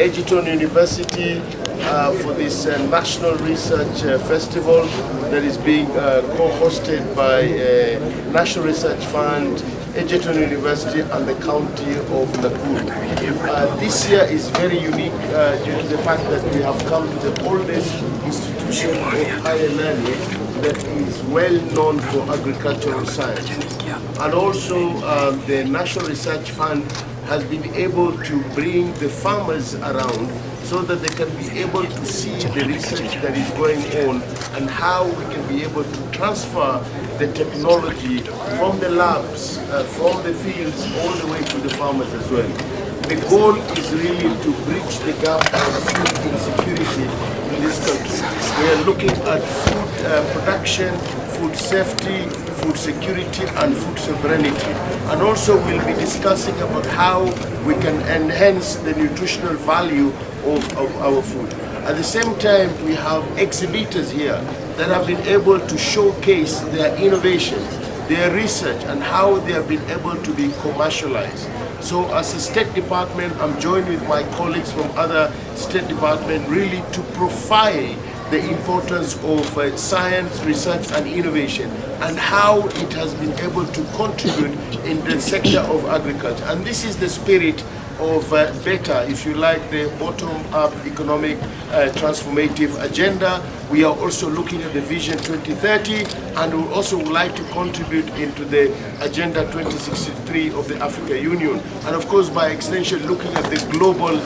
Egerton University for this National Research Festival that is being co-hosted by National Research Fund, Egerton University and the County of Nakuru. This year is very unique due to the fact that we have come to the oldest institution of higher learning that is well known for agricultural science. And also the National Research Fund has been able to bring the farmers around so that they can be able to see the research that is going on and how we can be able to transfer the technology from the labs, from the fields, all the way to the farmers as well. The goal is really to bridge the gap of food insecurity in this country. We are looking at food production, food safety, food security and food sovereignty. And also we'll be discussing about how we can enhance the nutritional value of our food. At the same time, we have exhibitors here that have been able to showcase their innovations, their research, and how they have been able to be commercialized. So as a State Department, I'm joined with my colleagues from other State Departments really to profile the importance of science, research and innovation and how it has been able to contribute in the sector of agriculture. And this is the spirit of better, if you like, the bottom-up economic transformative agenda. We are also looking at the Vision 2030 and we also would like to contribute into the Agenda 2063 of the African Union. And of course, by extension, looking at the global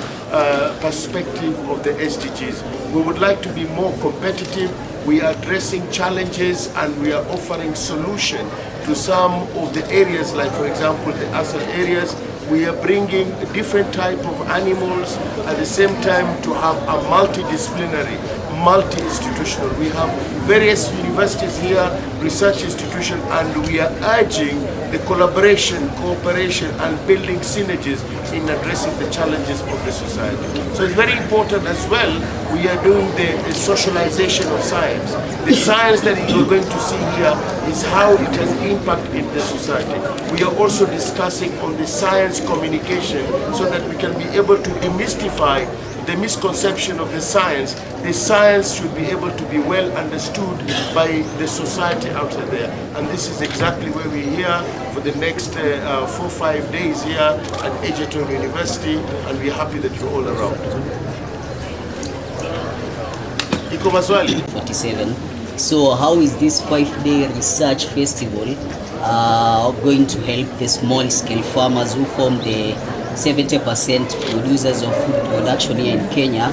perspective of the SDGs. We would like to be more competitive. We are addressing challenges and we are offering solutions to some of the areas, like for example, the ASAL areas. We are bringing different type of animals at the same time to have a multidisciplinary, multi-institutional. We have various universities here, research institutions, and we are urging the collaboration, cooperation, and building synergies in addressing the challenges of the society. So it's very important as well, we are doing the socialization of science. The science that you're going to see here is how it has impact in the society. We are also discussing on the science communication so that we can be able to demystify the misconception of the science. The science should be able to be well understood by the society out there. And this is exactly where we're here for the next 4-5 days here at Egerton University, and we're happy that you're all around. Iko maswali? 47. So how is this 5-day research festival going to help the small-scale farmers who form the 70% producers of food production here in Kenya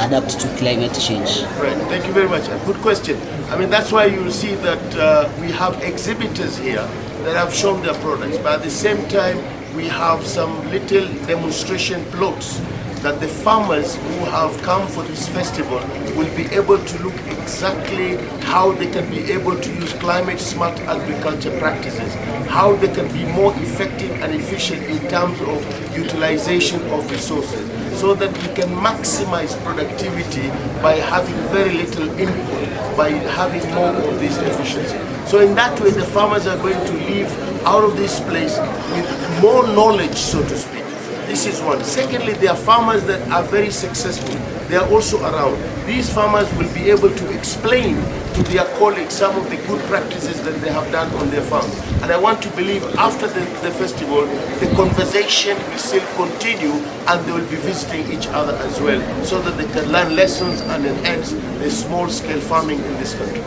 adapt to climate change? Right, thank you very much. Good question. I mean, that's why you'll see that we have exhibitors here that have shown their products, but at the same time, we have some little demonstration plots that the farmers who have come for this festival will be able to look exactly how they can be able to use climate smart agriculture practices, how they can be more effective and efficient in terms of utilization of resources, so that we can maximize productivity by having very little input, by having more of this efficiency. So in that way, the farmers are going to leave out of this place with more knowledge, so to speak. This is one. Secondly, there are farmers that are very successful. They are also around. These farmers will be able to explain to their colleagues some of the good practices that they have done on their farms. And I want to believe after the festival, the conversation will still continue and they will be visiting each other as well, so that they can learn lessons and enhance the small-scale farming in this country.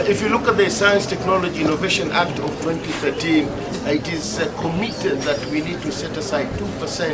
If you look at the Science, Technology, Innovation Act of 2013, it is committed that we need to set aside 2%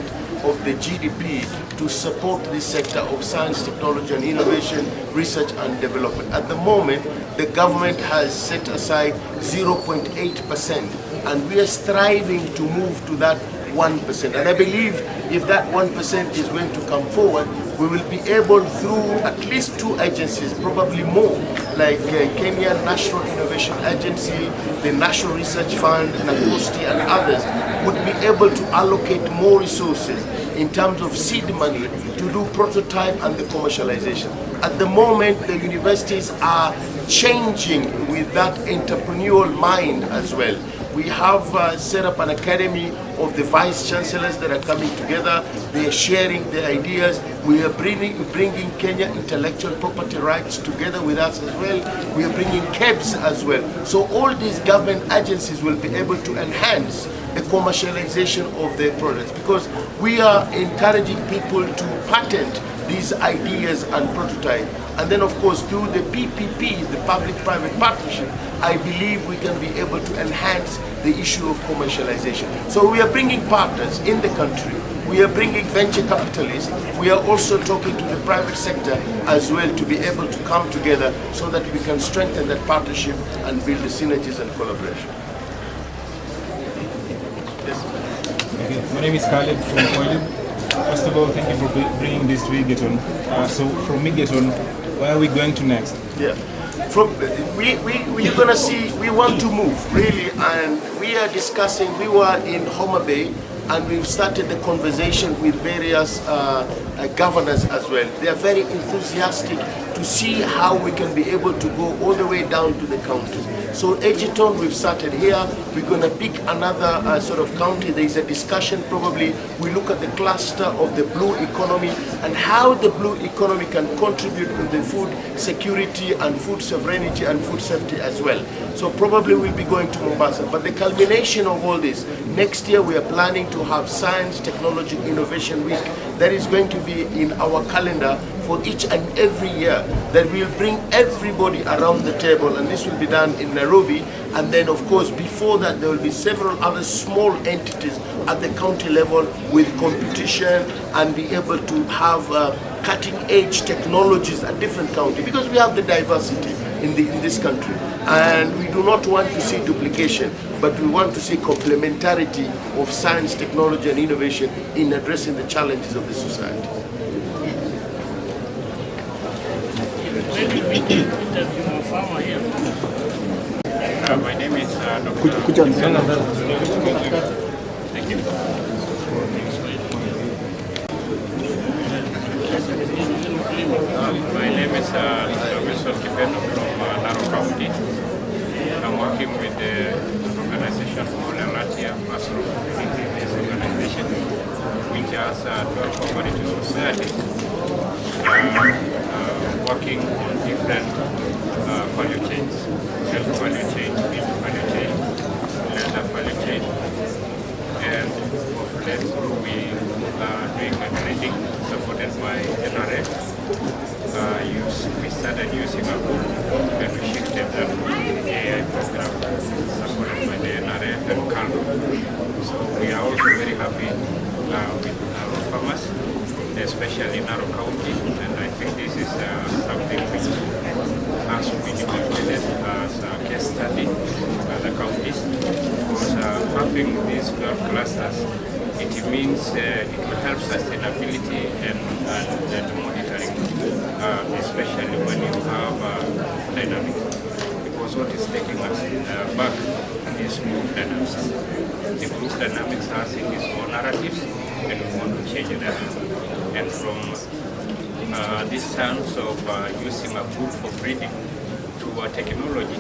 of the GDP to support this sector of science, technology and innovation, research and development. At the moment, the government has set aside 0.8%, and we are striving to move to that 1%. And I believe if that 1% is going to come forward, we will be able, through at least 2 agencies, probably more, like Kenyan National Innovation Agency, the National Research Fund, NACOSTI and others, would be able to allocate more resources in terms of seed money to do prototype and the commercialization. At the moment, the universities are changing with that entrepreneurial mind as well. We have set up an academy of the vice chancellors that are coming together. They are sharing their ideas. We are bringing Kenya intellectual property rights together with us as well. We are bringing KEBS as well. So all these government agencies will be able to enhance the commercialization of their products, because we are encouraging people to patent these ideas and prototype. And then of course through the PPP, the public-private partnership, I believe we can be able to enhance the issue of commercialization. So we are bringing partners in the country. We are bringing venture capitalists. We are also talking to the private sector as well to be able to come together so that we can strengthen that partnership and build the synergies and collaboration. Okay. My name is Khaled from Koilib. First of all, thank you for bringing this to Egerton. So from Egerton, where are we going to next? Yeah, we're gonna see. We want to move really, and we are discussing. We were in Homa Bay, and we've started the conversation with various governors as well. They are very enthusiastic to see how we can be able to go all the way down to the counties. So Egerton, we've started here. We're going to pick another sort of county. There is a discussion, probably we look at the cluster of the blue economy and how the blue economy can contribute to the food security and food sovereignty and food safety as well. So probably we'll be going to Mombasa. But the culmination of all this, next year we are planning to have Science, Technology, Innovation Week. That is going to be in our calendar for each and every year, that we'll bring everybody around the table, and this will be done in Nairobi. And then of course before that there will be several other small entities at the county level with competition and be able to have cutting edge technologies at different counties, because we have the diversity in this country, and we do not want to see duplication, but we want to see complementarity of science, technology and innovation in addressing the challenges of the society. My name is Dr. Thank you. My name is Wilson Kipendo from Narok County. I'm working with the organization called Alatia Masro. This organization, which has 12 cooperative societies working on different value chains: health value chain, meat value chain, leather value chain, and of late we are doing a training supported by NRF. We started using a book and we shifted that to the AI program supported by the NRF and CALO. So we are also very happy with our farmers, especially in Narok County, and I think this is something which has to be implemented as a case study in other counties, because having these 12 clusters, it means it will help sustainability and monitoring, especially when you have dynamics. Because what is taking us back is group dynamics. The group dynamics has its own narratives, and we want to change that. And from this stance of using a group for breeding to a technology,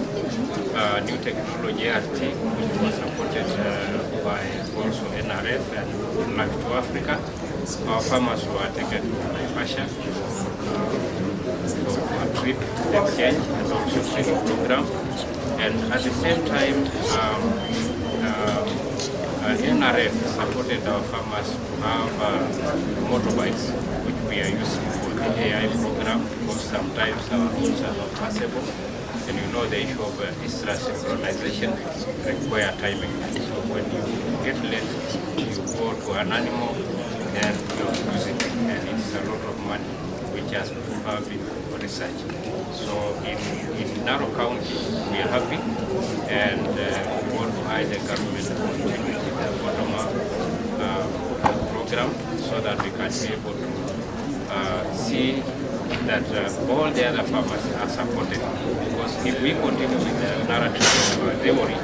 new technology RT, which was supported by also NRF and Life to Africa. Our farmers were taken to Naivasha for a trip exchange and also training program. And at the same time, NRF supported our farmers to have motorbikes, which we are using for the AI program, because sometimes our routes are not passable. And you know the issue of ISRA synchronization require timing. So when you get late, you go to an animal, then you lose it, and it's a lot of money, which has to have been research. So in Narok County, we are happy, and we want to urge the government to continue with the bottom-up program so that we can be able to see that all the other farmers are supported. Because if we continue with the narrative of theory,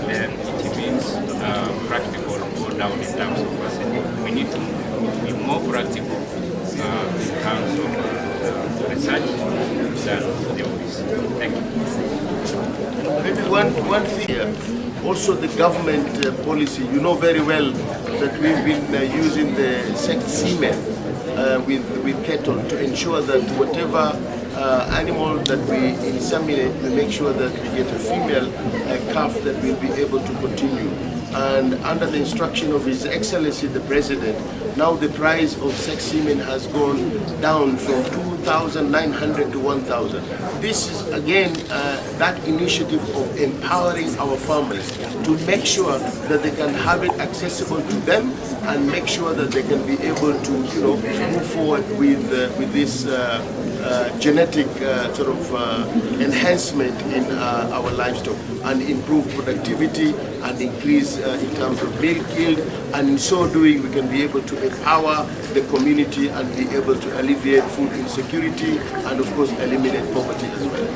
then it means practical down in terms of percentage. We need to be more practical in terms of research than theories. Thank you. Maybe one thing here, also the government policy. You know very well that we've been using the semen with cattle to ensure that whatever animal that we inseminate, we make sure that we get a female calf that will be able to continue. And under the instruction of His Excellency the President, now the price of sex semen has gone down from 2,900 to 1,000. This is again that initiative of empowering our farmers to make sure that they can have it accessible to them and make sure that they can be able to, move forward with this genetic sort of enhancement in our livestock and improve productivity and increase in terms of milk yield, and in so doing we can be able to empower the community and be able to alleviate food insecurity and of course eliminate poverty as well.